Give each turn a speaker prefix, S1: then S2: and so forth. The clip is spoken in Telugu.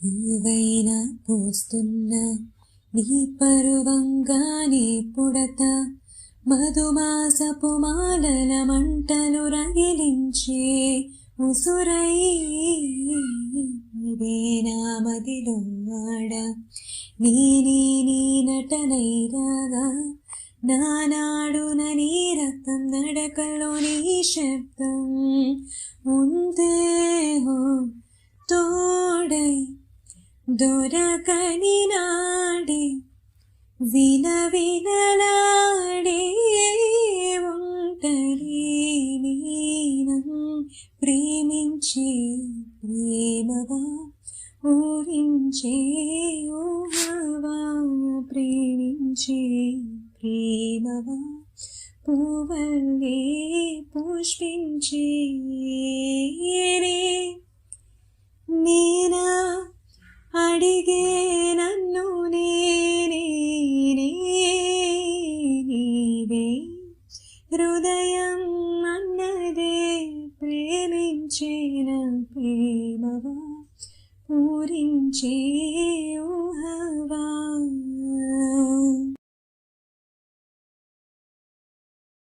S1: పువ్వైనా పూస్తున్నా నీ పరువంగానే పుడత మధుమాసపు మాలల మంటలు రగిలించే ఉసురై ఇదే నా మదిలో ఆడ నీ నటనై రాగా నానాడున నీ రక్తం నడకలో నీ శబ్దం ఉందేహో తోడై దొరకని నాడే విలవిలలాడే ఒంటరి నీనం ప్రేమించే ప్రేమవా ఊరించే ఊహవా ప్రేమించే ప్రేమవా పువ్వల్లే పుష్పించే నేనా అడిగే నన్ను నీవే హృదయం అన్నదే ప్రేమించిన ప్రేమవా పూరించే